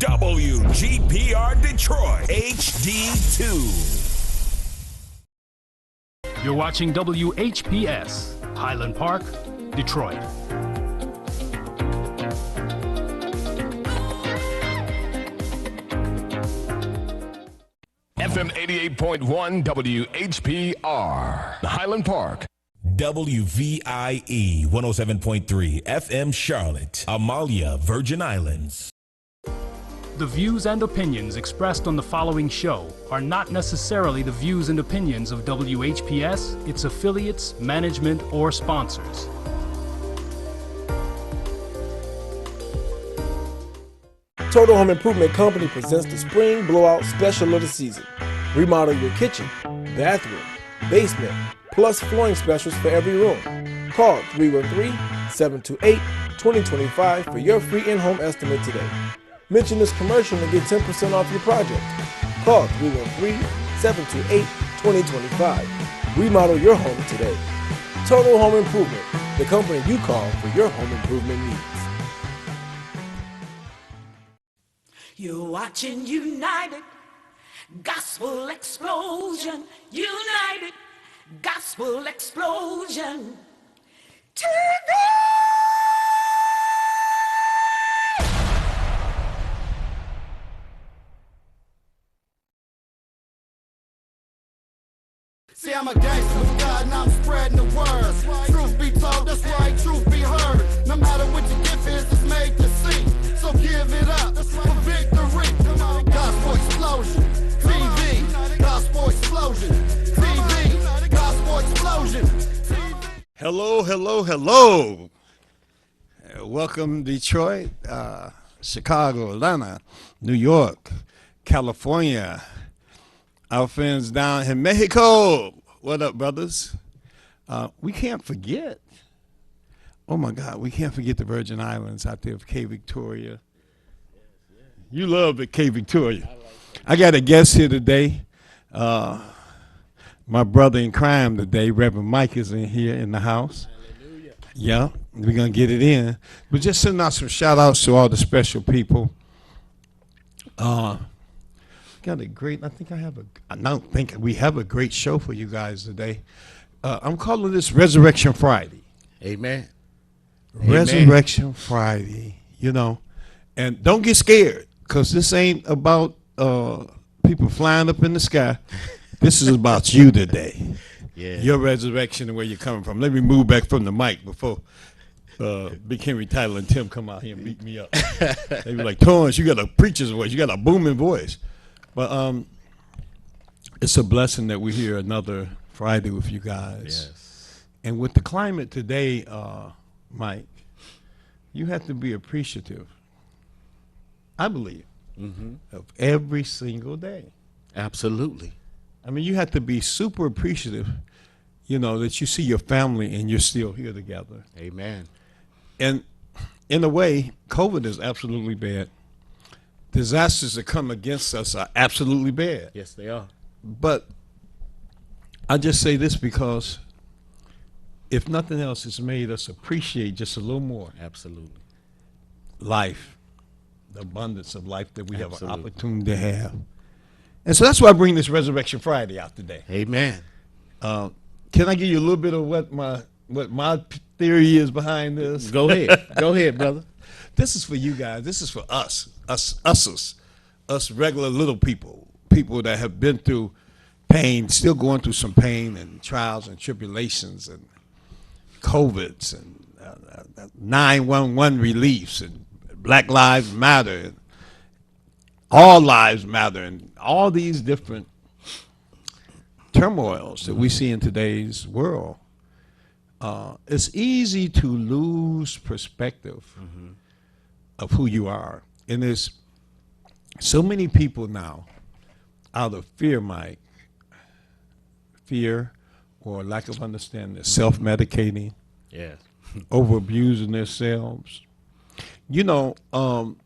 WGPR Detroit HD2. You're watching WHPS, Highland Park, Detroit. FM 88.1 WHPR, Highland Park. WVIE 107.3 FM Charlotte, Amalia, Virgin Islands. The views and opinions expressed on the following show are not necessarily the views and opinions of WHPS, its affiliates, management, or sponsors. Total Home Improvement Company presents the Spring Blowout Special of the season. Remodel your kitchen, bathroom, basement, plus flooring specials for every room. Call 313-728-2025 for your free in-home estimate today. Mention this commercial and get 10% off your project. Call 313-728-2025. Remodel your home today. Total Home Improvement, the company you call for your home improvement needs. You're watching United Gospel Explosion. United Gospel Explosion. TV! See, I'm a gangster of God and I'm spreading the word. Truth be told, that's right, truth be heard. No matter what your gift is, it's made to see. So give it up for victory. Come on, Gospel Explosion. TV, Gospel Explosion. TV, Gospel Explosion. Hello, hello, hello. Welcome, Detroit, Chicago, Atlanta, New York, California. Our friends down in Mexico. What up, brothers? We can't forget. Oh, my God. We can't forget the Virgin Islands out there of Cape Victoria. You love it, Cape Victoria. I got a guest here today. My brother in crime today, Reverend Mike, is in here in the house. Hallelujah. Yeah, we're going to get it in. But just sending out some shout-outs to all the special people. Got a great, I don't think we have a great show for you guys today. I'm calling this Resurrection Friday. Amen. Resurrection Friday, you know. And don't get scared, because this ain't about people flying up in the sky. This is about you today. Yeah. Your resurrection and where you're coming from. Let me move back from the mic before Big Henry Tyler and Tim come out here and beat me up. They be like, Torrance, you got a preacher's voice. You got a booming voice. But it's a blessing that we're here another Friday with you guys. Yes. And with the climate today, Mike, you have to be appreciative, I believe, of every single day. Absolutely. I mean, you have to be super appreciative, you know, that you see your family and you're still here together. Amen. And in a way, COVID is absolutely bad. Disasters that come against us are absolutely bad. Yes, they are. But I just say this because if nothing else, it's made us appreciate just a little more Absolutely. life, the abundance of life that we have an Absolutely. opportunity to have. And so that's why I bring this Resurrection Friday out today. Amen. Can I give you a little bit of what my theory is behind this? Go ahead. Go ahead, brother. This is for you guys. This is for us regular little people that have been through pain, still going through some pain and trials and tribulations and COVIDs and 911 reliefs and Black Lives Matter and All Lives Matter and all these different turmoils that we see in today's world. It's easy to lose perspective of who you are. And there's so many people now out of fear, Mike, fear or lack of understanding, self-medicating, Yes. over-abusing themselves. You know,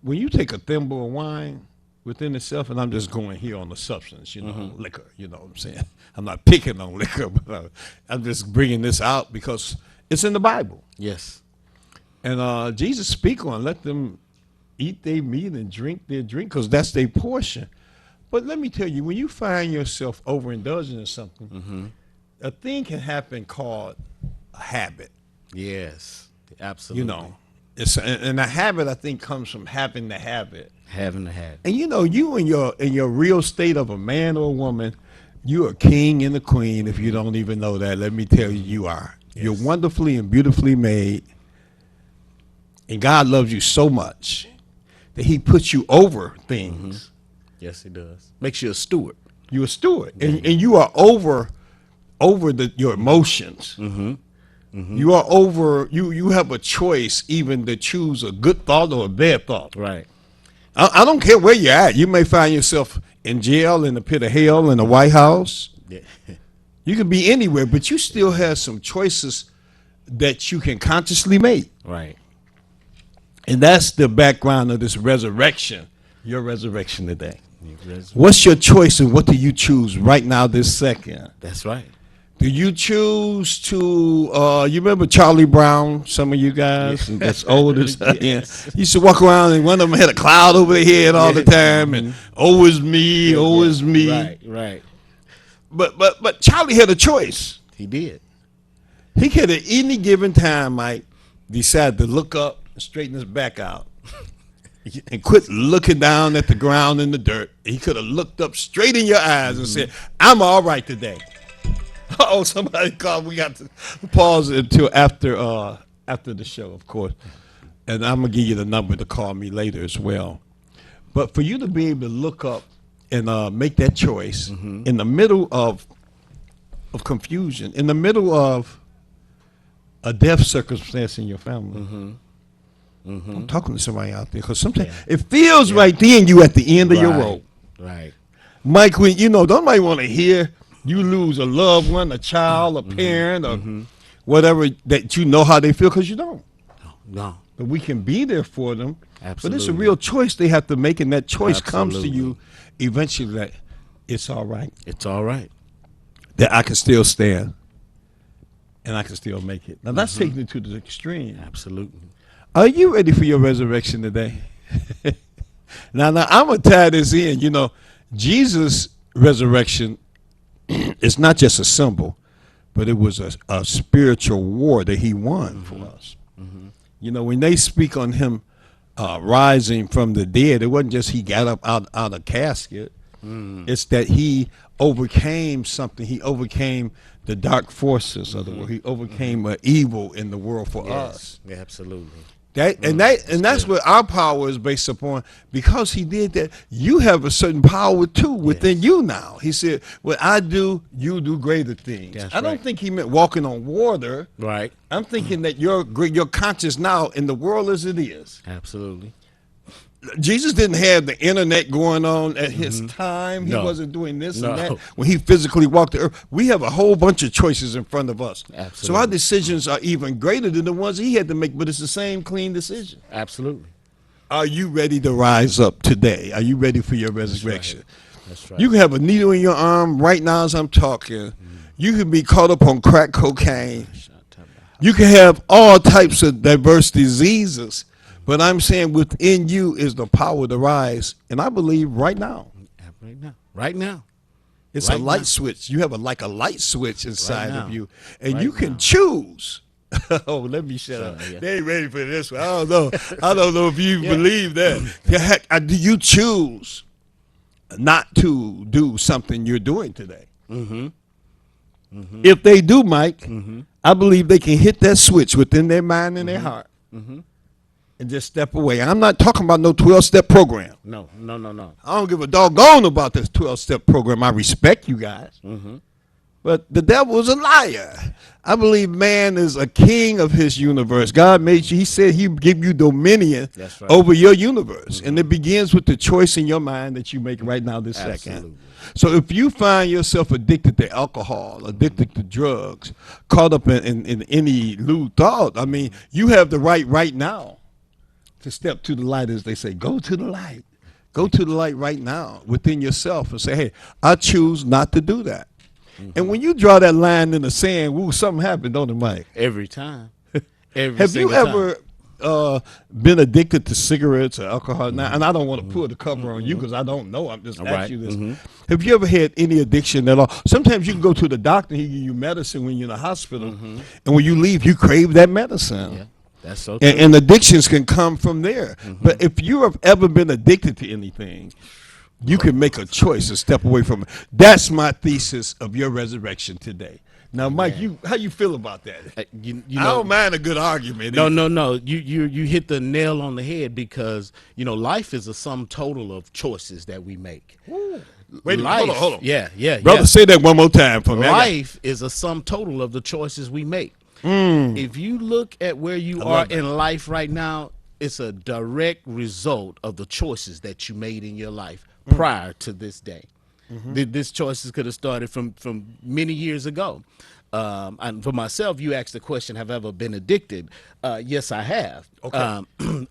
when you take a thimble of wine within itself, and I'm just going here on the substance, you know, liquor, you know what I'm saying? I'm not picking on liquor, but I'm just bringing this out because it's in the Bible. Yes. And Jesus speak on, let them eat their meat and drink their drink because that's their portion. But let me tell you, when you find yourself overindulging in something, a thing can happen called a habit. Yes, absolutely. You know, and a habit I think comes from having the habit. Having the habit. And you know, you in your real state of a man or a woman, you're a king and a queen. If you don't even know that, let me tell you, you are. Yes. You're wonderfully and beautifully made, and God loves you so much that He puts you over things. Yes, He does. Makes you a steward. You're a steward, and you are over your emotions. You are over. You have a choice even to choose a good thought or a bad thought. Right. I don't care where you're at. You may find yourself in jail, in the pit of hell, in the White House. Yeah. You could be anywhere, but you still have some choices that you can consciously make. Right. And that's the background of this resurrection. Your resurrection today. What's your choice and what do you choose right now, this second? That's right. Do you choose to, you remember Charlie Brown, some of you guys that's old as yes. Used to walk around and one of them had a cloud over their head all the time and oh is me, oh is me. Right, right. But Charlie had a choice. He did. He could at any given time, Mike, decide to look up and straighten his back out. And quit looking down at the ground in the dirt. He could have looked up straight in your eyes and said, I'm all right today. Oh, somebody called. We got to pause until after the show, of course. And I'm going to give you the number to call me later as well. But for you to be able to look up and make that choice in the middle of confusion, in the middle of a death circumstance in your family. I'm talking to somebody out there because sometimes it feels right then you at the end of your rope. Right. Mike, when don't nobody want to hear you lose a loved one, a child, a parent, or whatever that you know how they feel because you don't. No. But we can be there for them. Absolutely. But it's a real choice they have to make, and that choice comes to you eventually that it's all right. It's all right. That I can still stand and I can still make it. Now, that's taking it to the extreme. Absolutely. Are you ready for your resurrection today? Now, I'm going to tie this in. You know, Jesus' resurrection is not just a symbol, but it was a spiritual war that he won for us. You know, when they speak on him rising from the dead, it wasn't just he got up out of a casket. It's that he overcame something. He overcame the dark forces of the world. He overcame evil in the world for us. Yeah, absolutely. That's what our power is based upon. Because he did that, you have a certain power too within you now. He said, what I do, you do greater things. That's I don't think he meant walking on water. Right. I'm thinking that you're conscious now in the world as it is. Absolutely. Jesus didn't have the internet going on at his time. He wasn't doing this and that when he physically walked the earth. We have a whole bunch of choices in front of us. Absolutely. So our decisions are even greater than the ones he had to make, but it's the same clean decision. Absolutely. Are you ready to rise up today? Are you ready for your resurrection? That's right. You can have a needle in your arm right now as I'm talking. You can be caught up on crack cocaine. You can have all types of diverse diseases. But I'm saying within you is the power to rise. And I believe right now. Right now. It's a light switch. You have a light switch inside of you. And you can choose. Oh, let me shut up. Yeah. They ain't ready for this one. I don't know. I don't know if you believe that. Do you choose not to do something you're doing today? If they do, Mike, I believe they can hit that switch within their mind and their heart. And just step away. I'm not talking about no 12-step program. No. I don't give a doggone about this 12-step program. I respect you guys. But the devil is a liar. I believe man is a king of his universe. God made you. He said he would give you dominion over your universe. And it begins with the choice in your mind that you make right now this second. So if you find yourself addicted to alcohol, addicted to drugs, caught up in any lewd thought, I mean, you have the right now to step to the light, as they say. Go to the light. Go to the light right now within yourself and say, hey, I choose not to do that. And when you draw that line in the sand, something happened, don't it, Mike? Every time. Have you ever been addicted to cigarettes or alcohol? Now, and I don't want to pull the cover on you because I don't know. I'm just asking you this. Have you ever had any addiction at all? Sometimes you can go to the doctor and he give you medicine when you're in the hospital, and when you leave, you crave that medicine. Yeah, that's so true. And addictions can come from there. But if you have ever been addicted to anything, you can make a choice to step away from it. That's my thesis of your resurrection today. Now, Mike, how you feel about that? You I know, don't mind a good argument. no. You hit the nail on the head because life is a sum total of choices that we make. Wait a minute, hold on. Yeah. Brother, say that one more time for me. Life is a sum total of the choices we make. If you look at where you are in life right now, it's a direct result of the choices that you made in your life prior to this day. This choices could have started from many years ago. And for myself, you asked the question, have I ever been addicted? Yes, I have. Okay.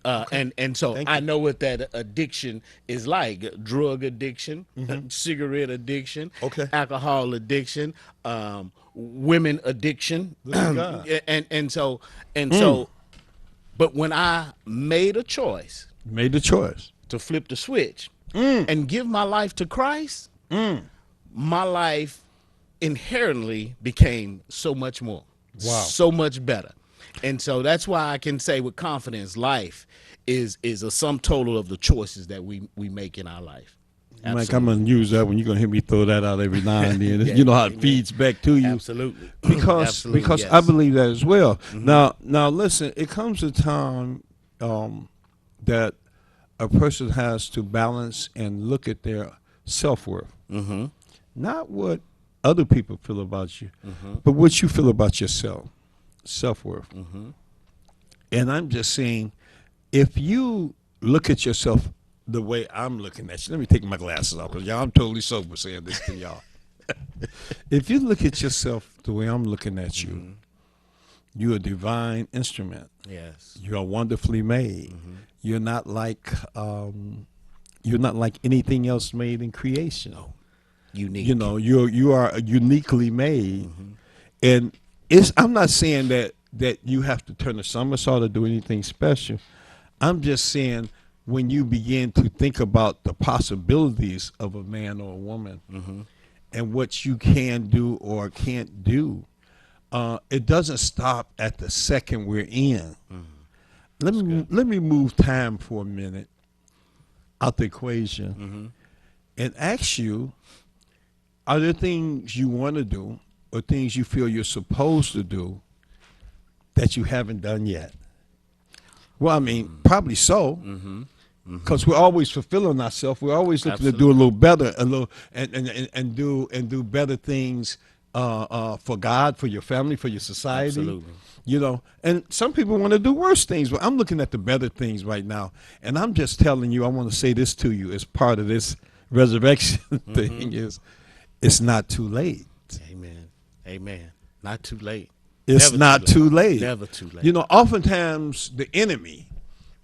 And so I know what that addiction is like: drug addiction, cigarette addiction, alcohol addiction, women addiction. and so, but when I made a choice, to flip the switch and give my life to Christ, my life inherently became so much more, so much better. And so that's why I can say with confidence, life is a sum total of the choices that we make in our life. Absolutely. Mike, I'm going to use that when you're going to hear me throw that out every now and then. You know how it feeds back to you. Absolutely. Because yes. I believe that as well. Now listen, it comes a time that a person has to balance and look at their self-worth. Not what other people feel about you, but what you feel about yourself, self-worth. And I'm just saying, if you look at yourself the way I'm looking at you, let me take my glasses off, because y'all, I'm totally sober saying this to y'all. If you look at yourself the way I'm looking at you, you're a divine instrument. Yes. You are wonderfully made. You're not like anything else made in creation. No. Unique. You are uniquely made. And I'm not saying that you have to turn a somersault or do anything special. I'm just saying, when you begin to think about the possibilities of a man or a woman and what you can do or can't do, it doesn't stop at the second we're in. Let me move time for a minute out the equation and ask you, are there things you want to do or things you feel you're supposed to do that you haven't done yet? Well, I mean, probably so. Because we're always fulfilling ourselves. We're always looking to do a little better, and do better things for God, for your family, for your society. Absolutely. And some people want to do worse things, but I'm looking at the better things right now. And I'm just telling you, I want to say this to you as part of this resurrection thing is, it's not too late. Amen. Not too late. It's not too late. Never too late. Oftentimes the enemy,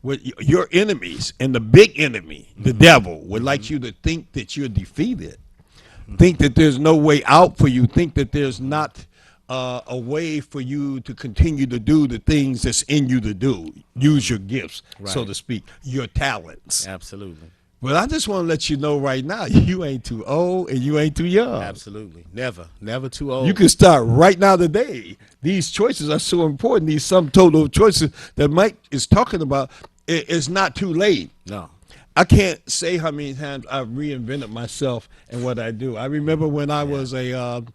with your enemies and the big enemy, the devil, would like you to think that you're defeated, think that there's no way out for you, think that there's not a way for you to continue to do the things that's in you to do. Use your gifts, so to speak, your talents. Absolutely. Well, I just want to let you know right now, you ain't too old and you ain't too young. Absolutely. Never too old. You can start right now today. These choices are so important. These sum total choices that Mike is talking about. It's not too late. No. I can't say how many times I've reinvented myself and what I do. I remember when I was a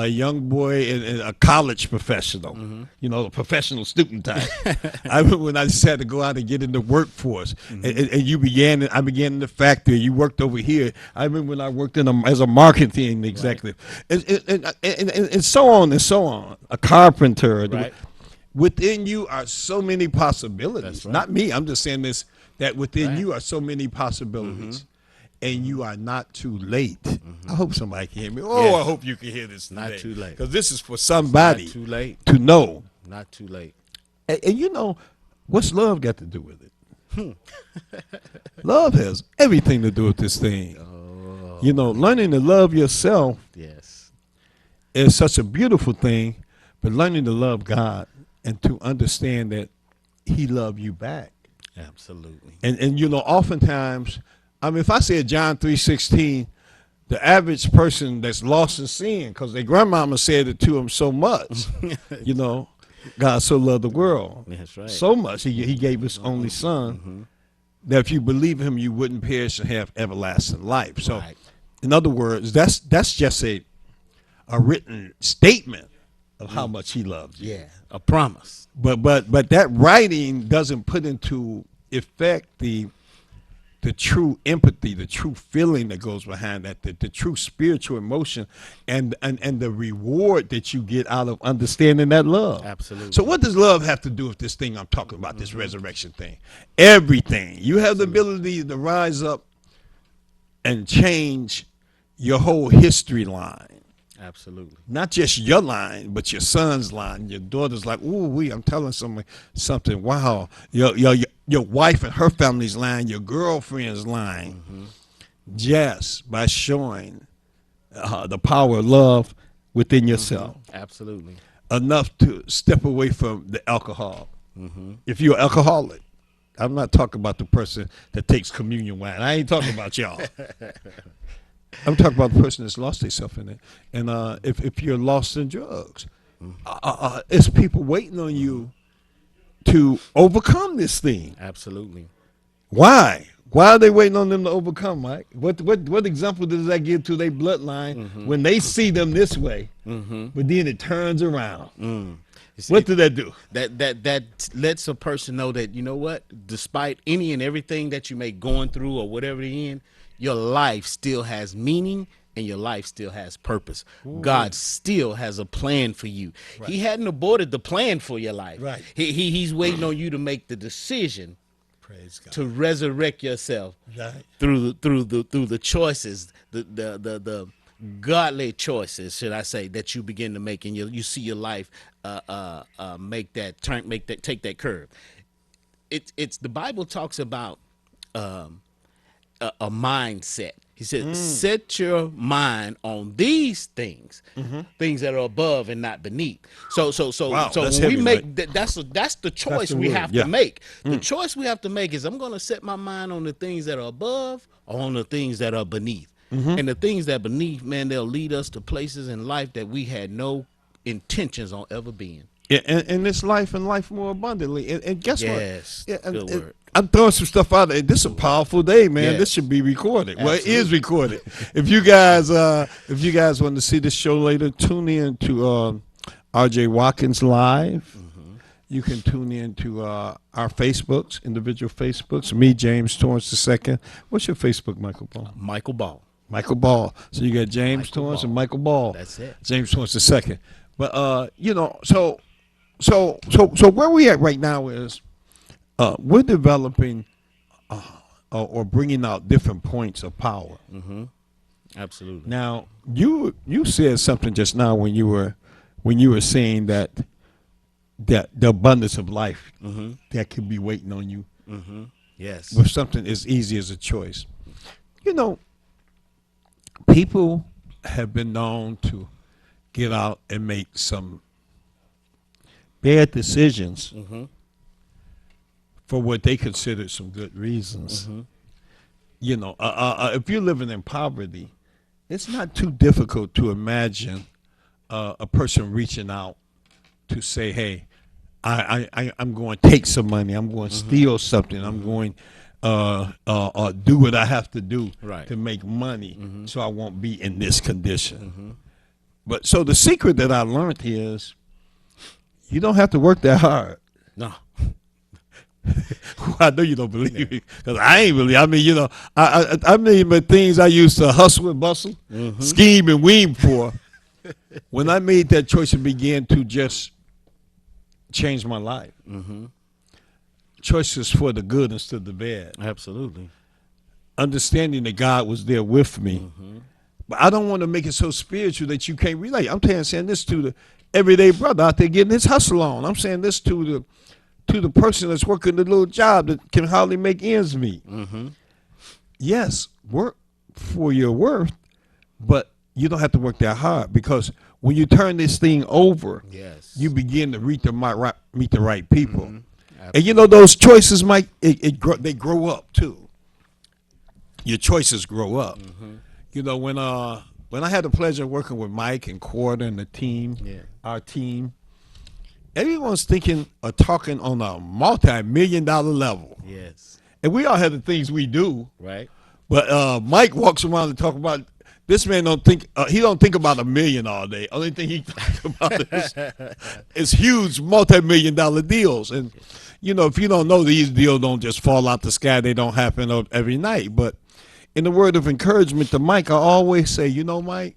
young boy and a college professional, a professional student type. I remember when I just had to go out and get in the workforce, and I began in the factory. You worked over here. I remember when I worked as a marketing executive, and so on and so on. A carpenter. Right. Within you are so many possibilities. Right. Not me. I'm just saying this, that within you are so many possibilities. And you are not too late. I hope somebody can hear me. Oh, I hope you can hear this today. Not too late. Because this is for somebody too late to know. Not too late. And what's love got to do with it? Love has everything to do with this thing. Learning to love yourself is such a beautiful thing, but learning to love God and to understand that he loved you back. Absolutely. And you know, oftentimes, I mean, if I said John 3:16, the average person that's lost in sin, because their grandmama said it to him so much, you know, God so loved the world. That's right. So much, he gave his only son, that if you believe him, you wouldn't perish and have everlasting life. So, Right. in other words, that's just a written statement of how much he loves you. Yeah, a promise. But that writing doesn't put into effect the true empathy, the true feeling that goes behind that, the true spiritual emotion, and the reward that you get out of understanding that love. Absolutely. So what does love have to do with this thing I'm talking about, this resurrection thing? Everything. You have the ability to rise up and change your whole history line. Absolutely. Not just your line, but your son's line. Your daughter's like, ooh, I'm telling something. Wow. Your wife and her family's line, your girlfriend's line. Just by showing the power of love within yourself. Absolutely. Enough to step away from the alcohol. If you're an alcoholic, I'm not talking about the person that takes communion wine. I ain't talking about y'all. I'm talking about the person that's lost themselves in it. And if you're lost in drugs, it's people waiting on you to overcome this thing. Absolutely. Why? Why are they waiting on them to overcome, Mike? What example does that give to their bloodline when they see them this way, but then it turns around? What did that do? That lets a person know that, you know what, despite any and everything that you may going through or whatever you're in, your life still has meaning and your life still has purpose. God still has a plan for you. Right. He hadn't aborted the plan for your life. Right. He's waiting on you to make the decision. Praise God. To resurrect yourself. Right. through the choices, the godly choices, should I say, that you begin to make, and you see your life take that curve. It's the Bible talks about a mindset. He said, set your mind on these things, things that are above and not beneath. So when we make that's the choice we have to make. The choice we have to make is, I'm going to set my mind on the things that are above or on the things that are beneath. And the things that beneath, man, they'll lead us to places in life that we had no intentions on ever being. Yeah, and this life and life more abundantly. And guess what? Yes, Yeah, good word. I'm throwing some stuff out there. This is a powerful day, man. Yes. This should be recorded. Absolutely. Well, it is recorded. If you guys want to see this show later, tune in to RJ Watkins Live. You can tune in to our Facebooks, individual Facebooks. Me, James Torrance II. What's your Facebook, Michael Ball? Michael Ball. Michael Ball. So you got James Michael Torrance Ball. and Michael Ball. That's it. James Torrance II. But you know, so where we at right now is we're developing or bringing out different points of power. Absolutely. Now you said something just now when you were saying that the abundance of life that could be waiting on you. Yes. With something as easy as a choice. You know, people have been known to get out and make some bad decisions for what they considered some good reasons. You know, if you're living in poverty, it's not too difficult to imagine a person reaching out to say, hey, I'm going to take some money, I'm going to steal something, I'm going do what I have to do to make money so I won't be in this condition. But so the secret that I learned is you don't have to work that hard. No. I know you don't believe me because I ain't really. I mean, you know, I mean, the things I used to hustle and bustle, scheme and weave for. When I made that choice and began to just change my life, choices for the good instead of the bad. Absolutely. Understanding that God was there with me. But I don't want to make it so spiritual that you can't relate. I'm saying this to the everyday brother out there getting his hustle on. I'm saying this to the person that's working the little job that can hardly make ends meet. Yes, work for your worth, but you don't have to work that hard, because when you turn this thing over, you begin to meet the right people. And you know those choices, Mike, they grow up too. Your choices grow up. You know, when I had the pleasure of working with Mike and Quarter and the team, our team, everyone's thinking or talking on a multi-million-dollar level. Yes. And we all have the things we do. Right. But Mike walks around and talk about, this man don't think about $1 million all day. Only thing he thinks about is huge multi-million-dollar deals. And, you know, if you don't know, these deals don't just fall out the sky. They don't happen every night. But in the word of encouragement to Mike, I always say, you know, Mike,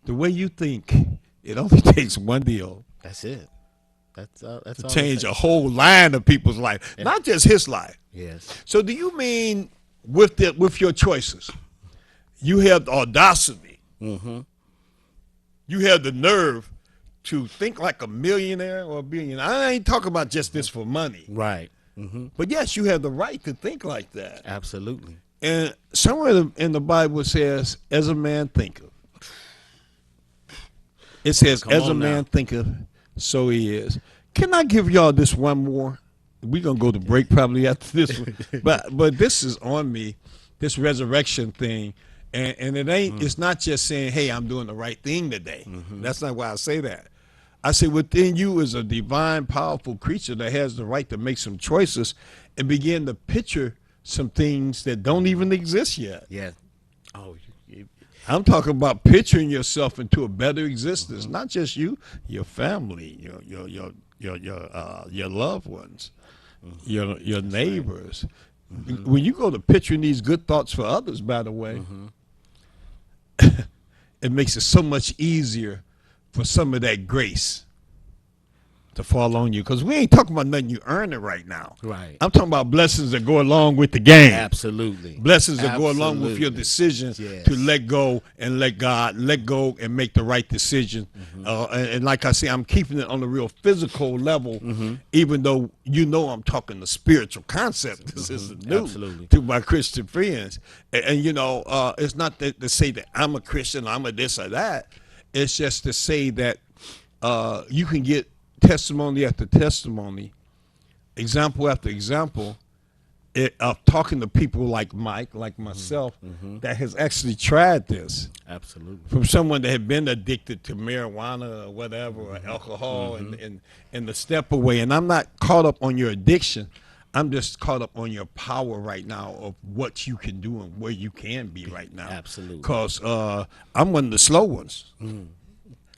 the way you think, it only takes one deal. That's it. That's to change a whole line of people's life, not just his life. Yes. So do you mean with your choices, you have the audacity, you have the nerve to think like a millionaire or a billionaire? I ain't talking about just this for money. Right. But yes, you have the right to think like that. Absolutely. And somewhere in the Bible it says, as a man thinketh. It says, as a man thinketh, so he is. Can I give y'all this one more? We're going to go to break probably after this one. But this is on me, this resurrection thing. And it ain't. It's not just saying, hey, I'm doing the right thing today. That's not why I say that. I say within you is a divine, powerful creature that has the right to make some choices and begin to picture some things that don't even exist yet. Yeah. Oh, I'm talking about picturing yourself into a better existence, not just you, your family, your loved ones, your neighbors. When you go to picturing these good thoughts for others, by the way, it makes it so much easier for some of that grace to fall on you, because we ain't talking about nothing you earn it right now. Right. I'm talking about blessings that go along with the game. Absolutely. Blessings that go along with your decision to let go and let God, let go and make the right decision. And like I say, I'm keeping it on a real physical level, even though you know I'm talking the spiritual concept. This isn't new to my Christian friends. And you know, it's not to say that I'm a Christian, I'm a this or that. It's just to say that you can get testimony after testimony, example after example, of talking to people like Mike, like myself, that has actually tried this. Absolutely. From someone that had been addicted to marijuana or whatever, or alcohol, and the step away. And I'm not caught up on your addiction. I'm just caught up on your power right now of what you can do and where you can be right now. Absolutely. Because I'm one of the slow ones.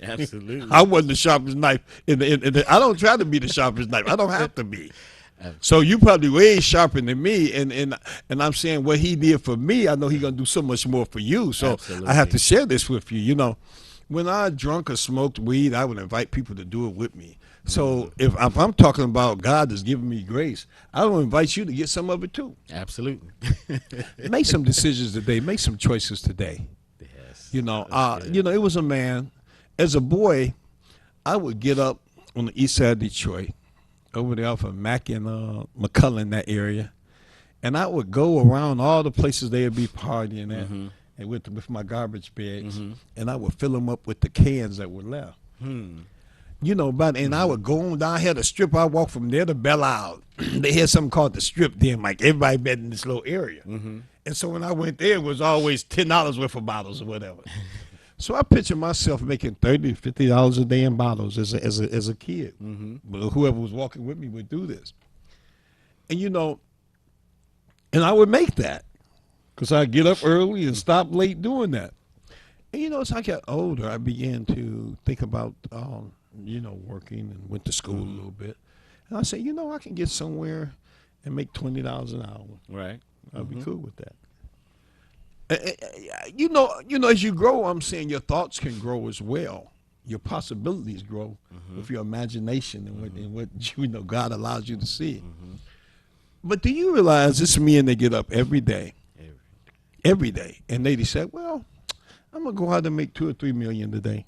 Absolutely. I wasn't the sharpest knife. I don't try to be the sharpest knife. I don't have to be. So you probably way sharper than me, and I'm saying what he did for me, I know he's gonna do so much more for you. So I have to share this with you. You know, when I drunk or smoked weed, I would invite people to do it with me. So if I'm talking about God is giving me grace, I will invite you to get some of it too. Absolutely. Make some decisions today. Make some choices today. Yes. You know, it was a man. As a boy, I would get up on the east side of Detroit, over there off of Mack and McCullen, that area, and I would go around all the places they would be partying at, and with my garbage bags, and I would fill them up with the cans that were left. You know, and I would go on down here the strip. I walk from there to Belle Isle. They had something called the strip then, like everybody met in this little area. And so when I went there, it was always $10 worth of bottles or whatever. So I picture myself making $30, $50 a day in bottles as a kid. But whoever was walking with me would do this. And, you know, and I would make that because I'd get up early and stop late doing that. And, you know, as I got older, I began to think about, you know, working and went to school a little bit. And I said, you know, I can get somewhere and make $20 an hour. Right. I'd be cool with that. You know, as you grow, I'm saying your thoughts can grow as well. Your possibilities grow with your imagination and what you know God allows you to see. But do you realize this men that get up every day, and they decide, well, I'm gonna go out and make $2 or $3 million today,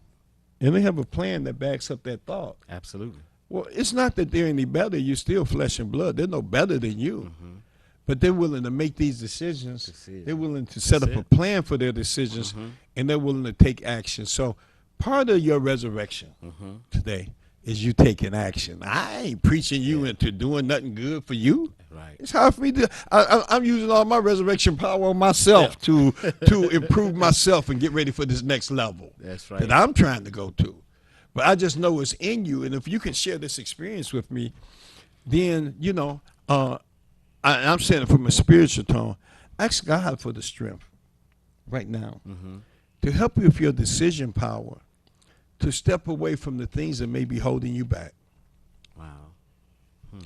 and they have a plan that backs up that thought. Absolutely. Well, it's not that they're any better. You're still flesh and blood. They're no better than you. But they're willing to make these decisions. They're willing to set up a plan for their decisions, and they're willing to take action. So part of your resurrection today is you taking action. I ain't preaching you into doing nothing good for you. Right. It's hard for me to. I'm using all my resurrection power on myself to improve myself and get ready for this next level. That's right. That I'm trying to go to. But I just know it's in you, and if you can share this experience with me, then I'm saying it from a spiritual tone. Ask God for the strength right now to help you with your decision power, to step away from the things that may be holding you back. Wow.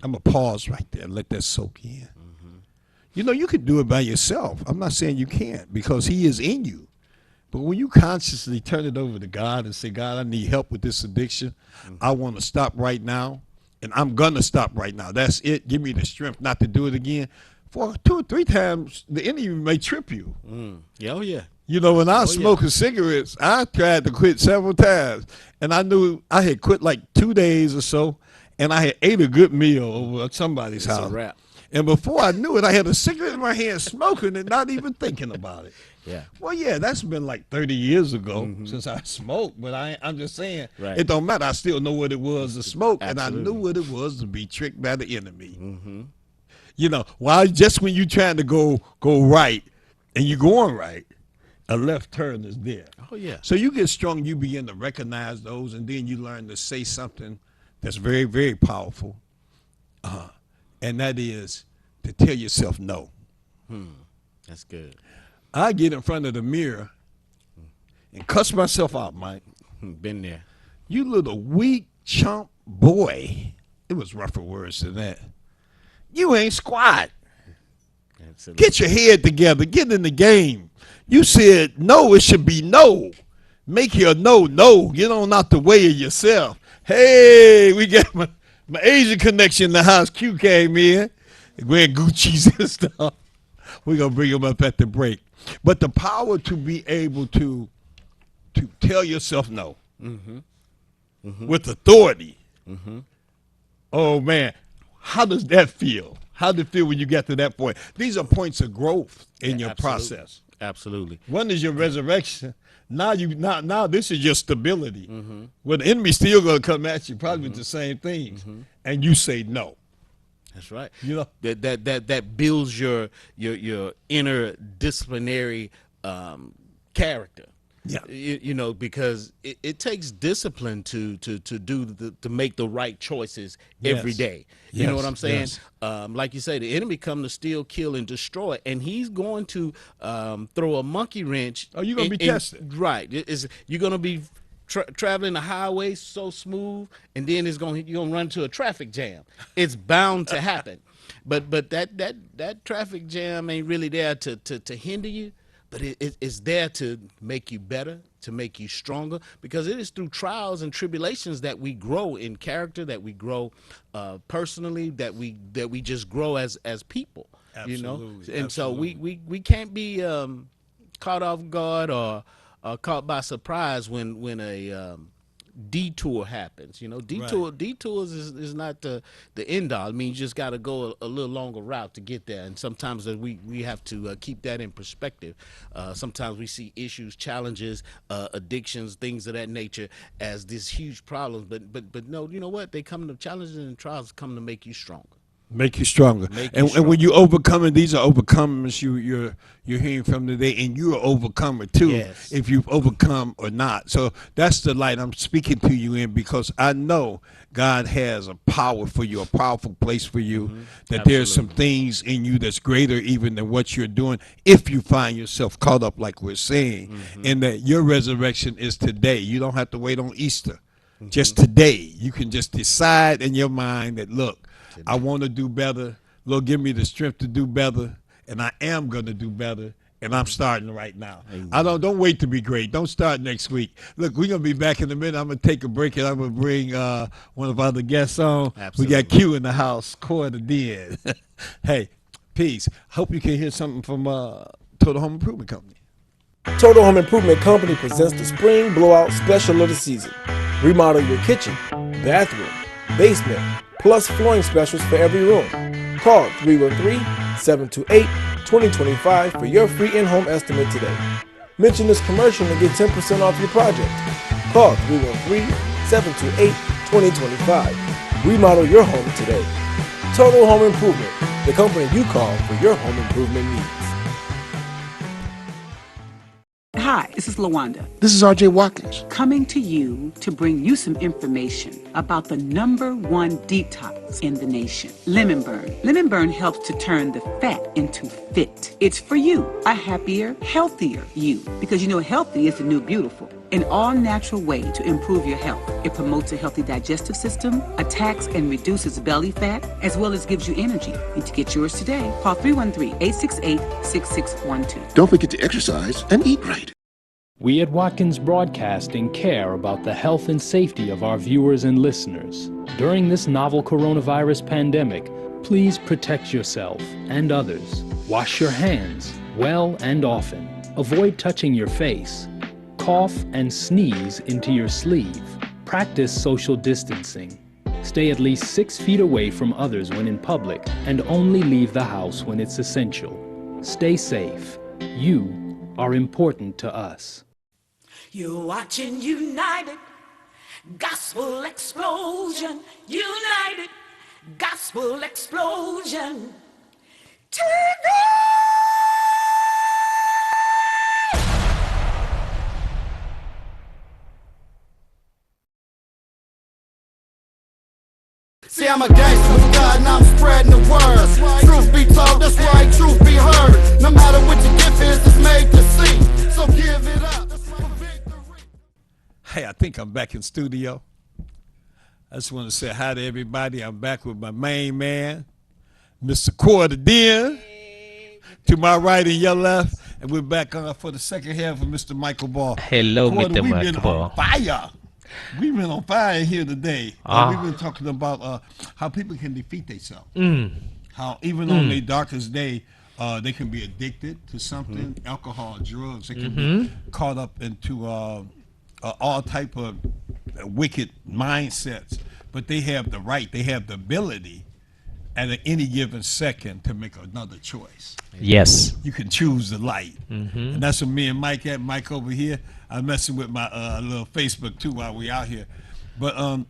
I'm going to pause right there and let that soak in. You can do it by yourself. I'm not saying you can't, because he is in you. But when you consciously turn it over to God and say, God, I need help with this addiction. I want to stop right now, and I'm going to stop right now. That's it. Give me the strength not to do it again. For 2 or 3 times, the enemy may trip you. Yeah, oh, yeah. When I was smoking cigarettes, I tried to quit several times. And I knew I had quit like 2 days or so, and I had ate a good meal over at somebody's house. It's a wrap. And before I knew it, I had a cigarette in my hand smoking and not even thinking about it. Yeah. Well, yeah, that's been like 30 years ago since I smoked, but I'm just saying, it don't matter. I still know what it was to smoke, and I knew what it was to be tricked by the enemy. Just when you're trying to go right and you're going right, a left turn is there. Oh, yeah. So you get strong, you begin to recognize those, and then you learn to say something that's very, very powerful, and that is to tell yourself no. That's good. I get in front of the mirror and cuss myself out, Mike. Been there. You little weak chump boy. It was rougher words than that. You ain't squat. Absolutely. Get your head together. Get in the game. You said no, it should be no. Make your no. Get on out the way of yourself. Hey, we got my Asian connection in the house. Q came in. Wearing Gucci's and stuff. We're going to bring him up at the break. But the power to be able to tell yourself no with authority. Oh, man. How does that feel? How did it feel when you got to that point? These are points of growth in your process. Absolutely. One is your resurrection. Now this is your stability. Well, the enemy's still going to come at you probably with the same things. And you say no. That's right. That builds your inner disciplinary character. Yeah. Because it takes discipline to make the right choices every day. You know what I'm saying? Yes. Like you say, the enemy come to steal, kill, and destroy, and he's going to throw a monkey wrench. Oh, you're going to be tested. Right. You're going to be traveling the highway so smooth, and then you're gonna run into a traffic jam. It's bound to happen. But that traffic jam ain't really there to hinder you, but it's there to make you better, to make you stronger, because it is through trials and tribulations that we grow in character, that we grow personally, that we just grow as people. Absolutely. And so we can't be caught off guard or caught by surprise when a detour happens. Detours is not the end all. I mean, you just got to go a little longer route to get there, and sometimes we have to keep that in perspective. Sometimes we see issues, challenges, addictions, things of that nature as these huge problems, but no, you know what? They come to challenges and trials come to make you stronger. Make you stronger. And when you overcome it, these are overcomers you're hearing from today, and you're an overcomer too, yes, if you've overcome or not. So that's the light I'm speaking to you in, because I know God has a power for you, a powerful place for you, that there's some things in you that's greater even than what you're doing if you find yourself caught up, like we're saying, and that your resurrection is today. You don't have to wait on Easter. Just today. You can just decide in your mind that, look, I want to do better. Lord, give me the strength to do better, and I am going to do better, and I'm starting right now. Amen. Don't wait to be great. Don't start next week. Look, we're going to be back in a minute. I'm going to take a break, and I'm going to bring one of our other guests on. Absolutely. We got Q in the house, Core the Den. Hey, peace. Hope you can hear something from Total Home Improvement Company. Total Home Improvement Company presents the Spring Blowout Special of the season. Remodel your kitchen, bathroom, basement, plus flooring specials for every room. Call 313-728-2025 for your free in-home estimate today. Mention this commercial and get 10% off your project. Call 2025. Remodel your home today. Total Home Improvement, the company you call for your home improvement needs. Hi, this is LaWanda. This is R.J. Watkins. Coming to you to bring you some information about the #1 detox in the nation, Lemon Burn. Lemon Burn helps to turn the fat into fit. It's for you, a happier, healthier you, because you know healthy is the new beautiful. An all-natural way to improve your health. It promotes a healthy digestive system, attacks and reduces belly fat, as well as gives you energy. And to get yours today, call 313-868-6612. Don't forget to exercise and eat right. We at Watkins Broadcasting care about the health and safety of our viewers and listeners. During this novel coronavirus pandemic, please protect yourself and others. Wash your hands well and often. Avoid touching your face. Cough and sneeze into your sleeve. Practice social distancing. Stay at least 6 feet away from others when in public and only leave the house when it's essential. Stay safe. You are important to us. You're watching United Gospel Explosion. United Gospel Explosion. TV! See, I'm a gangster with God and I'm spreading the word. Truth be told, that's right, truth be heard. No matter what your gift is, it's made to see. So give it up. That's my victory. Hey, I think I'm back in studio. I just want to say hi to everybody. I'm back with my main man, Mr. Quarter Den. To my right and your left. And we're back on for the second half of Mr. Michael Ball. Hello, Quarter, Mr. we've Michael been Ball. on fire. We've been on fire here today. We've been talking about how people can defeat themselves. How even on their darkest day, they can be addicted to something, alcohol, drugs. They can be caught up into all type of wicked mindsets. But they have the right, they have the ability at any given second to make another choice. Yes. You can choose the light. And that's what me and Mike at. Mike over here. I'm messing with my little Facebook too while we out here. But and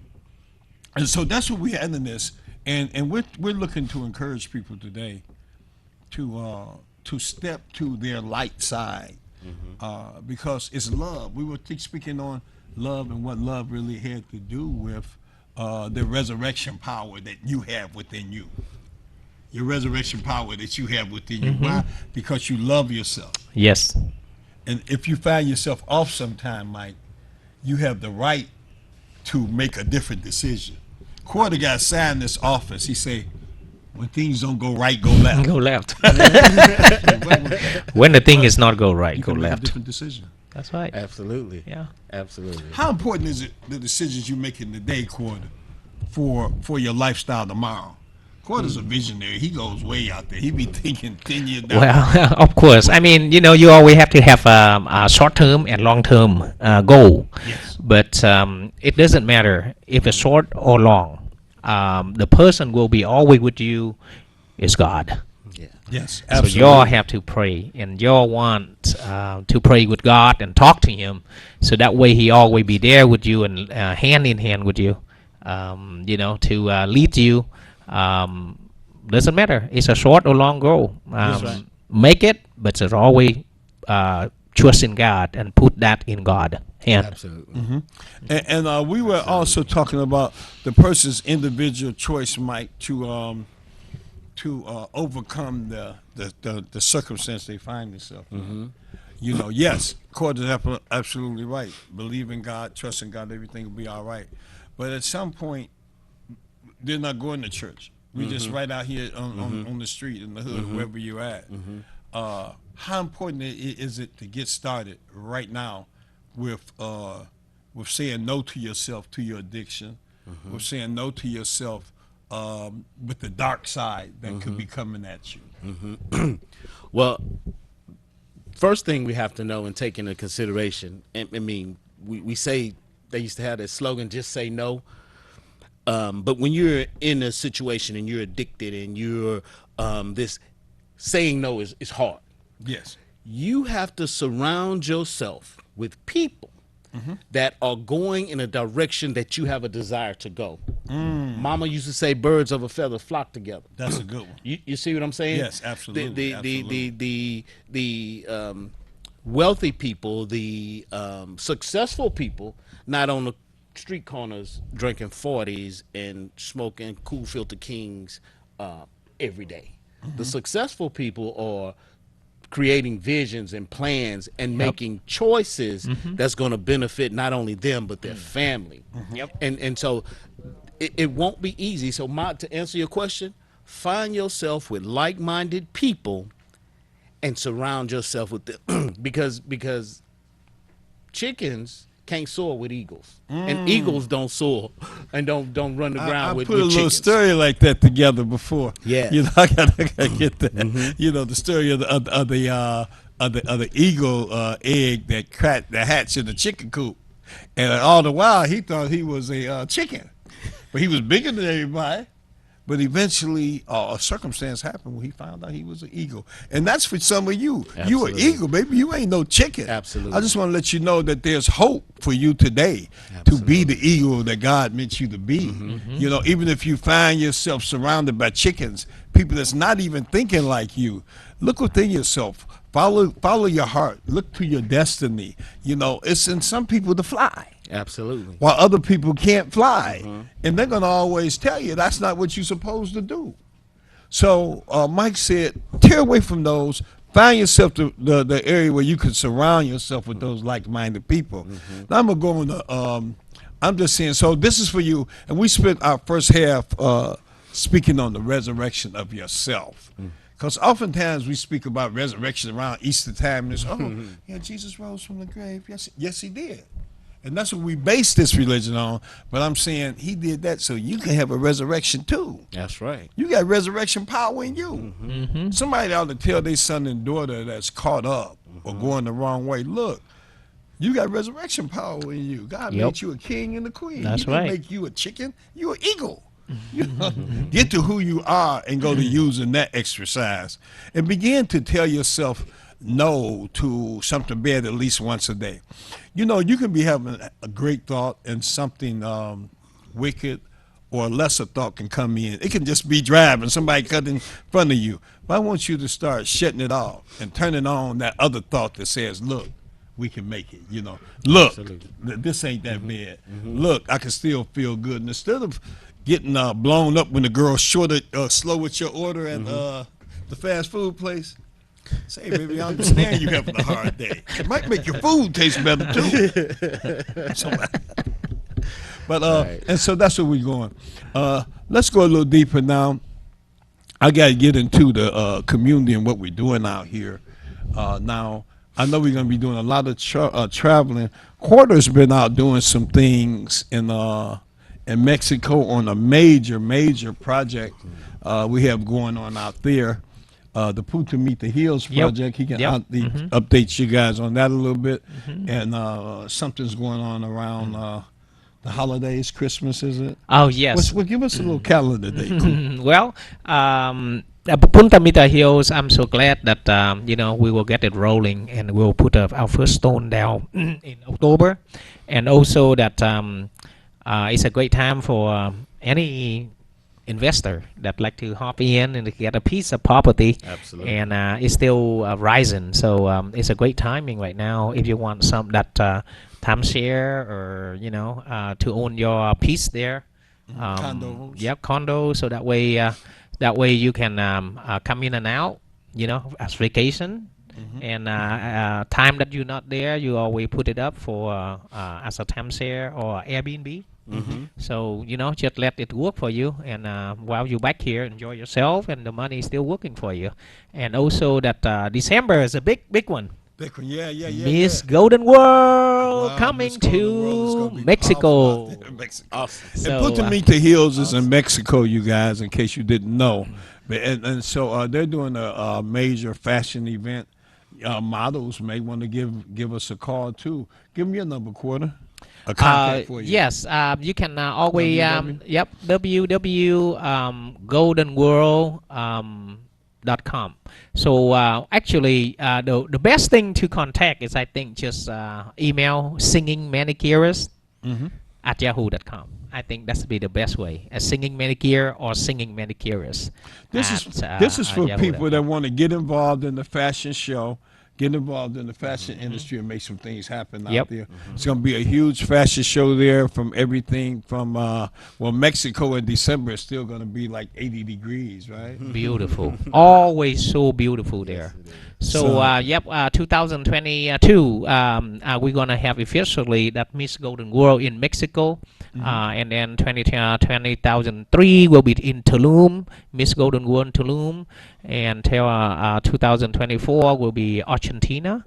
so that's what we had in this. And we're looking to encourage people today to step to their light side. Because it's love. We were speaking on love and what love really had to do with the resurrection power that you have within you. Your resurrection power that you have within you. Why? Because you love yourself. Yes. And if you find yourself off sometime, Mike, you have the right to make a different decision. Quarter guy signed this office. He say, when things don't go right, go left. Go left. When the thing is not go right, go make a left. different decision. That's right. Absolutely. Yeah. Absolutely. How important is it, the decisions you make in the day, Quarter, for your lifestyle tomorrow? Quarter's a visionary. He goes way out there. He be thinking 10 years down. Well, of course. I mean, you know, you always have to have a short-term and long-term goal. Yes. But it doesn't matter if it's short or long. The person will be always with you is God. Yeah. Yes, So absolutely. y'all have to pray, and y'all want to pray with God and talk to Him, so that way He always be there with you and hand in hand with you, you know, to lead you. Doesn't matter. It's a short or long goal. right. Make it, but it's always trust in God and put that in God's hand. Absolutely. And we were also talking about the person's individual choice, Mike, to overcome the circumstance they find themselves in. You know, yes, Cord is absolutely right. Believe in God, trust in God, everything will be all right. But at some point, they're not going to church. We just right out here on the street, in the hood, wherever you're at. How important is it to get started right now with saying no to yourself, to your addiction, with saying no to yourself with the dark side that could be coming at you? Well, first thing we have to know and take into consideration, I mean, we say, they used to have that slogan, just say no. But when you're in a situation and you're addicted and you're this saying no is hard. Yes. You have to surround yourself with people that are going in a direction that you have a desire to go. Mama used to say, "Birds of a feather flock together." That's a good one. You see what I'm saying? Yes, absolutely. The wealthy people, the successful people, not on the street corners drinking 40s and smoking Cool Filter Kings every day. The successful people are creating visions and plans and making choices that's going to benefit not only them but their family. And so it won't be easy. So to answer your question, find yourself with like-minded people and surround yourself with them because chickens can't soar with eagles, and eagles don't soar and don't run the ground with chickens. I put a little story like that together before. Yeah, you know, I gotta get that. You know, the story of the eagle egg that hatched in the chicken coop, and all the while he thought he was a chicken, but he was bigger than everybody. But eventually, a circumstance happened where he found out he was an eagle. And that's for some of you. Absolutely. You an eagle, baby. You ain't no chicken. Absolutely. I just want to let you know that there's hope for you today to be the eagle that God meant you to be. You know, even if you find yourself surrounded by chickens, people that's not even thinking like you, look within yourself. Follow your heart. Look to your destiny. You know, it's in some people to fly. Absolutely. While other people can't fly. And they're going to always tell you that's not what you're supposed to do. So Mike said, tear away from those. Find yourself the area where you can surround yourself with those like-minded people. Now I'm going to go on the, I'm just saying, so this is for you. And we spent our first half speaking on the resurrection of yourself. Because oftentimes we speak about resurrection around Easter time. And it's, yeah, Jesus rose from the grave. Yes, he did. And that's what we base this religion on. But I'm saying he did that so you can have a resurrection too. That's right. You got resurrection power in you. Somebody ought to tell their son and daughter that's caught up or going the wrong way, look, you got resurrection power in you. God made you a king and a queen. That's he didn't make you a chicken. You an eagle. You know, get to who you are and go to using that exercise. And begin to tell yourself no to something bad at least once a day. You know, you can be having a great thought and something wicked or a lesser thought can come in. It can just be driving, somebody cut in front of you. But I want you to start shutting it off and turning on that other thought that says, look, we can make it, you know. Look, this ain't that bad. Look, I can still feel good. And instead of getting blown up when the girl's short or slow with your order at the fast food place, say, baby, I understand you having a hard day. It might make your food taste better too. But and so that's where we're going. Let's go a little deeper now. I got to get into the community and what we're doing out here. Now, I know we're going to be doing a lot of traveling. Quarter's been out doing some things in Mexico on a major project we have going on out there. The Puta Meet the Hills project. He can update you guys on that a little bit. And something's going on around the holidays, Christmas, is it? Oh, yes. Well, give us a little calendar date. Well, Punta Mita Hills, I'm so glad that, you know, we will get it rolling and we'll put our first stone down in October. And also that it's a great time for any investor that like to hop in and get a piece of property. Absolutely. And it's still rising, so it's a great timing right now if you want some that timeshare or you know to own your piece there. Condos. Yep, condo. So that way you can come in and out, you know, as vacation. And time that you're not there, you always put it up for as a timeshare or Airbnb. So, you know, just let it work for you. And while you're back here, enjoy yourself and the money is still working for you. And also that December is a big one. Big one, yeah. Miss Golden World coming to Mexico. Awesome. So, and Punta Mita Hills is in Mexico, you guys, in case you didn't know. And so they're doing a major fashion event. Models may want to give us a call, too. Give me your number, Quarter. A contact for you. Yes, you can always www goldenworld .com. So actually, the best thing to contact is, I think, just email singingmanicurist at yahoo.com. I think that's be the best way. Singing manicure or singing manicurist. This is for people that want to get involved in the fashion show, get involved in the fashion industry, and make some things happen out there. It's going to be a huge fashion show there, from everything from Mexico in December is still going to be like 80 degrees, right? Beautiful. Always so beautiful there. So 2022, we're going to have officially that Miss Golden World in Mexico. And then 2003 will be in Tulum, Miss Golden World in Tulum. And till 2024 will be Argentina.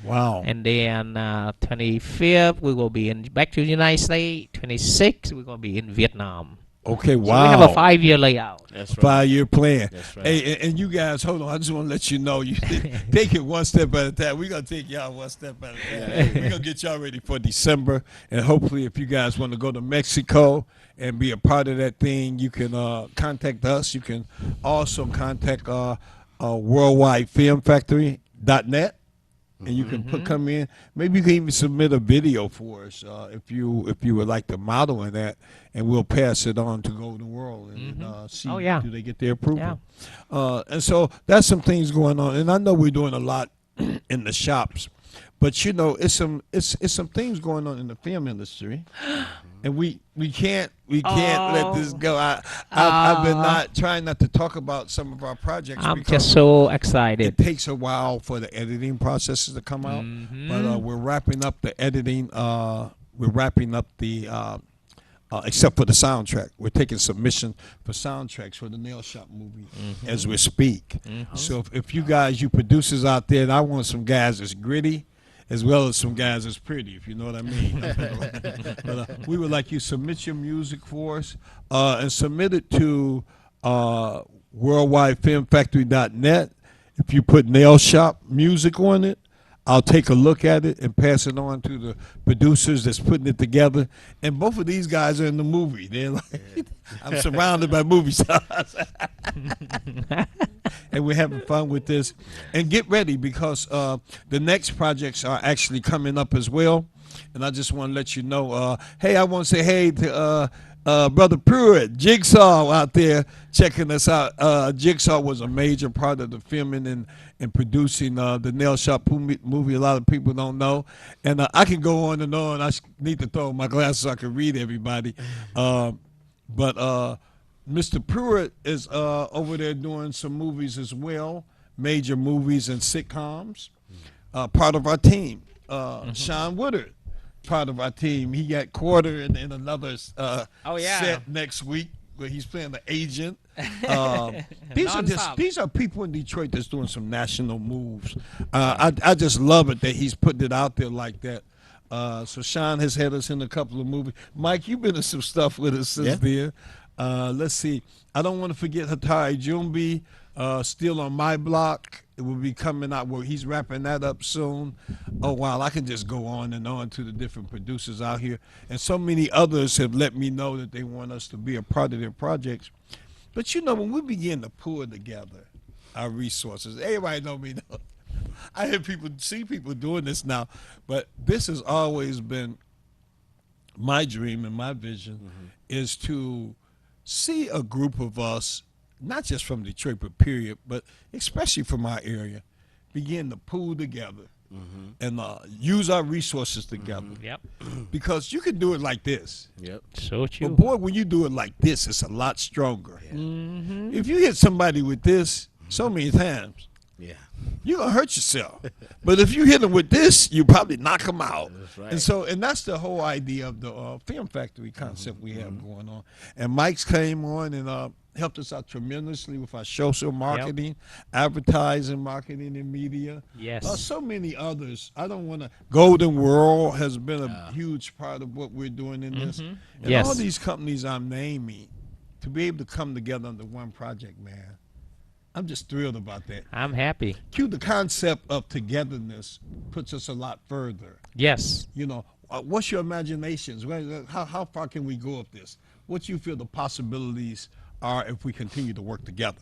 Wow. And then 25th, we will be back to the United States. 26th, we're going to be in Vietnam. Okay, wow. So we have a 5-year layout. That's right. 5-year plan. That's right. Hey, and you guys, hold on. I just want to let you know, you take it one step at a time. We're going to take y'all one step at a time. We're going to get y'all ready for December. And hopefully, if you guys want to go to Mexico and be a part of that thing, you can contact us. You can also contact worldwidefilmfactory.net. And you can come in. Maybe you can even submit a video for us if you would like to model in that, and we'll pass it on to Golden World and see do they get their approval. And so that's some things going on. And I know we're doing a lot in the shops, but you know it's some things going on in the film industry, and we can't let this go. I've been trying not to talk about some of our projects. I'm just so excited. It takes a while for the editing processes to come out, but we're wrapping up the editing. We're wrapping up the except for the soundtrack. We're taking submission for soundtracks for the Nail Shop movie as we speak. So if you guys, you producers out there, and I want some guys that's gritty, as well as some guys that's pretty, if you know what I mean. But, we would like you to submit your music for us and submit it to worldwidefilmfactory.net. If you put Nail Shop music on it, I'll take a look at it and pass it on to the producers that's putting it together. And both of these guys are in the movie. They're like, I'm surrounded by movie stars. And we're having fun with this. And get ready, because the next projects are actually coming up as well. And I just want to let you know, hey, I want to say hey to Brother Pruitt, Jigsaw out there checking us out. Jigsaw was a major part of the filming and producing the Nail Shop movie. A lot of people don't know. And I can go on and on. I need to throw my glasses so I can read everybody. But Mr. Pruitt is over there doing some movies as well, major movies and sitcoms. Part of our team. Sean Woodard, part of our team. He got quarter in another set next week where he's playing the agent. These are people in Detroit that's doing some national moves. I just love it that he's putting it out there like that. So Sean has had us in a couple of movies. Mike, you've been in some stuff with us since then. Let's see. I don't want to forget Hatari Jumbi, still on my block. It will be coming out where he's wrapping that up soon. Oh, wow. I can just go on and on to the different producers out here. And so many others have let me know that they want us to be a part of their projects. But, you know, when we begin to pull together our resources, everybody know me now. I see people doing this now. But this has always been my dream and my vision is to see a group of us, not just from Detroit, but period, but especially from our area, begin to pool together and use our resources together. Because you can do it like this. So true. But boy, when you do it like this, it's a lot stronger. If you hit somebody with this so many times, you're going to hurt yourself. But if you hit them with this, you probably knock them out. That's right. And that's the whole idea of the Film Factory concept we have going on. And Mike's came on and helped us out tremendously with our social marketing, advertising, marketing, and media. So many others. I don't want to. Golden World has been a huge part of what we're doing in this. And all these companies I'm naming, to be able to come together under one project, man, I'm just thrilled about that. I'm happy. The concept of togetherness puts us a lot further. You know, what's your imaginations? How far can we go with this? What do you feel the possibilities are if we continue to work together?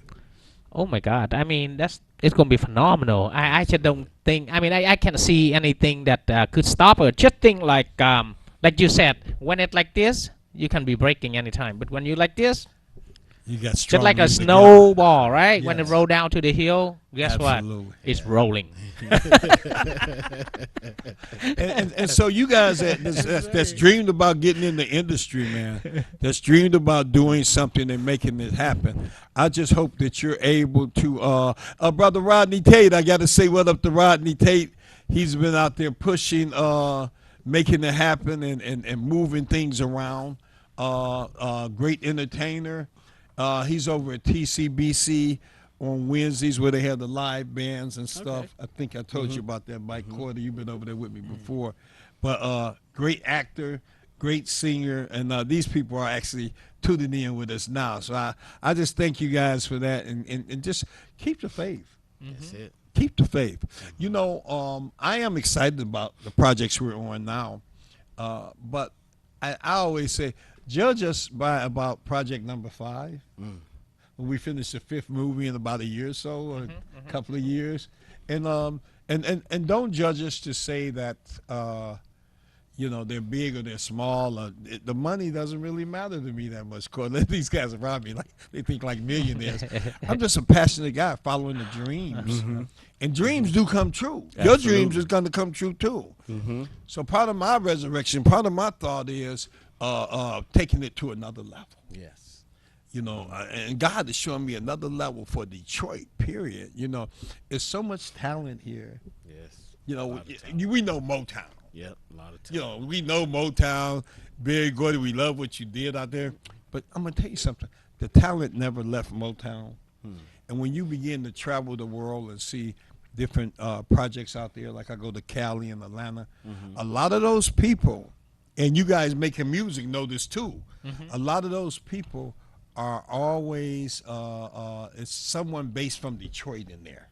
Oh my God! I mean, it's gonna be phenomenal. I just don't think. I mean, I can't see anything that could stop her. Just think like you said, when it's like this, you can be breaking anytime. But when you like this, you got just strong like a music snowball, right? When it Yes. roll down to the hill, guess Absolutely. what? It's rolling. And so you guys that's dreamed about getting in the industry, man, that's dreamed about doing something and making it happen. I just hope that you're able to, brother Rodney Tate, I got to say what up to Rodney Tate. He's been out there pushing, making it happen and moving things around. Great entertainer. He's over at TCBC on Wednesdays where they have the live bands and stuff. I think I told you about that, Mike Corder. You've been over there with me before. But great actor, great singer, and these people are actually tuning in with us now. So I just thank you guys for that, and just keep the faith. That's it. Keep the faith. You know, I am excited about the projects we're on now, but I always say, judge us by about project number 5. When we finish the 5th movie in about a year or so, or a couple of years, and don't judge us to say that you know, they're big or they're small. The money doesn't really matter to me that much. These guys around me, like, they think like millionaires. I'm just a passionate guy following the dreams. And dreams do come true. Absolutely. Your dreams is going to come true too. So part of my resurrection, part of my thought is taking it to another level. Yes. You know, and God is showing me another level for Detroit, period. You know, there's so much talent here. Yes. You know, we know Motown. Yep, a lot of talent. You know, we know Motown, Barry Gordy, we love what you did out there. But I'm going to tell you something. The talent never left Motown. And when you begin to travel the world and see different projects out there, like I go to Cali and Atlanta, a lot of those people, and you guys making music know this too, a lot of those people are always, it's someone based from Detroit in there.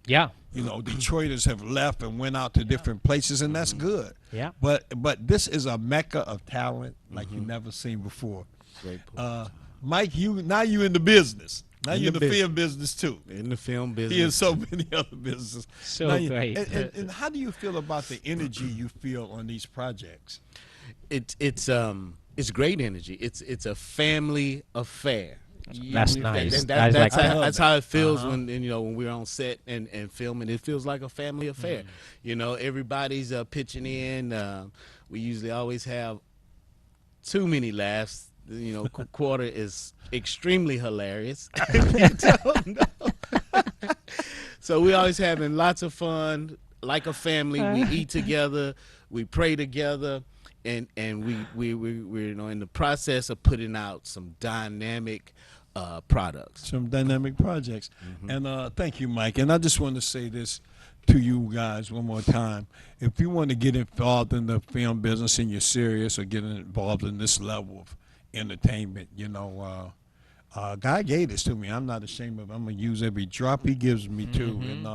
Yeah. You know, Detroiters have left and went out to different places, and that's good. Yeah. But this is a mecca of talent like you've never seen before. Great point. Mike, you in the business. Now you're in the film business too. In the film business. He in so many other businesses. So Now great. And how do you feel about the energy you feel on these projects? It's great energy. It's a family affair. That's nice. That's how it feels when when we're on set and filming. It feels like a family affair. You know, everybody's pitching in. We usually always have too many laughs. You know, Quarter is extremely hilarious. So we always having lots of fun, like a family. We eat together, we pray together, and we're in the process of putting out some dynamic products. Some dynamic projects. And thank you, Mike. And I just want to say this to you guys one more time. If you want to get involved in the film business and you're serious, or getting involved in this level of entertainment, God gave this to me. I'm not ashamed of it. I'm going to use every drop he gives me too. And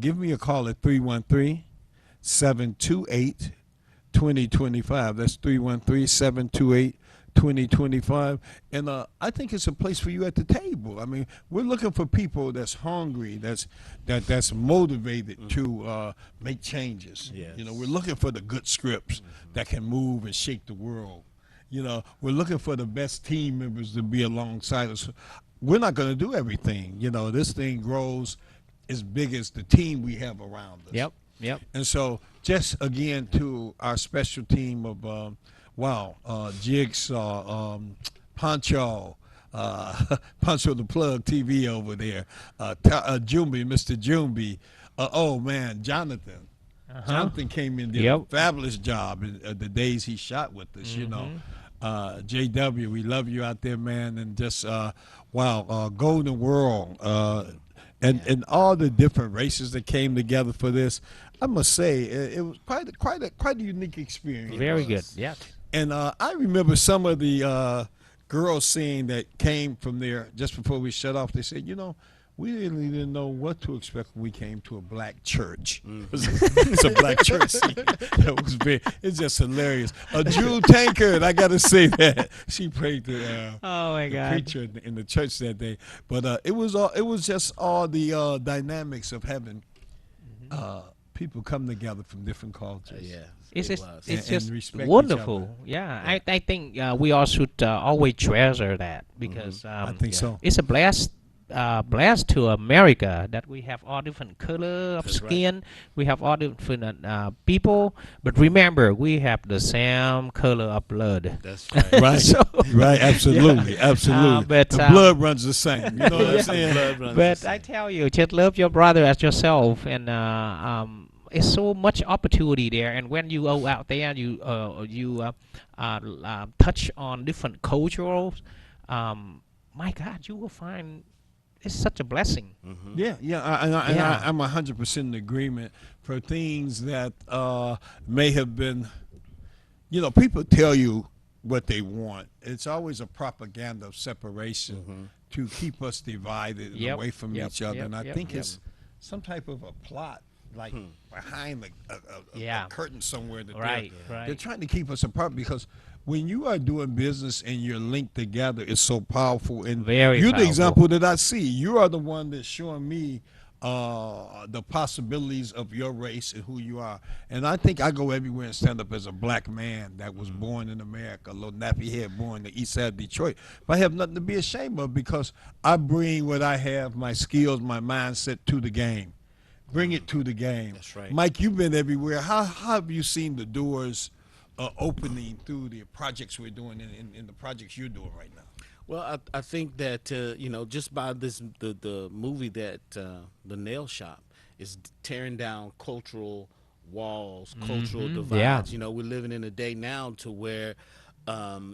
give me a call at 313-728-2025. That's 313-728-2025. And I think it's a place for you at the table. I mean, we're looking for people that's hungry, that's motivated to make changes. Yes. We're looking for the good scripts that can move and shake the world. We're looking for the best team members to be alongside us. We're not going to do everything. This thing grows as big as the team we have around us. Yep. And so just, again, to our special team of, Jigsaw, Pancho, Pancho the Plug TV over there, Jumbi, Mr. Jumbi, Jonathan. Jonathan came in, did a fabulous job in the days he shot with us, JW, we love you out there, man. And just, Golden World, and all the different races that came together for this. I must say, it was quite a unique experience. Very good, yeah. And I remember some of the girls saying that came from there just before we shut off, they said, we really didn't know what to expect when we came to a black church. It's a black church scene. That was it's just hilarious. Jewel Tankard, I got to say that. She prayed the, oh my God, preacher in the church that day. But it was just all the dynamics of heaven. People come together from different cultures. It's just wonderful. Yeah, I think we all should always treasure that because I think so. It's a blessed to America that we have all different color of skin. We have all different people, but remember, we have the same color of blood. That's right. Right. So, right. Absolutely. Absolutely. But the blood runs the same. You know what I'm saying? But I tell you, just love your brother as yourself, and it's so much opportunity there. And when you go out there, you touch on different cultures. My God, you will find. It's such a blessing. I'm 100% in agreement for things that may have been, people tell you what they want. It's always a propaganda of separation to keep us divided and away from each other. And I think it's some type of a plot, like behind a curtain somewhere. That they're trying to keep us apart because when you are doing business and you're linked together, it's so powerful. And you're the example that I see. You are the one that's showing me the possibilities of your race and who you are. And I think I go everywhere and stand up as a black man that was born in America, a little nappy head, born in the east side of Detroit. But I have nothing to be ashamed of because I bring what I have, my skills, my mindset to the game. Bring it to the game. That's right. Mike, you've been everywhere. How have you seen the doors opening through the projects we're doing in the projects you're doing right now? Well, I think that just by the movie that The Nail Shop is tearing down cultural walls, cultural divides. We're living in a day now to where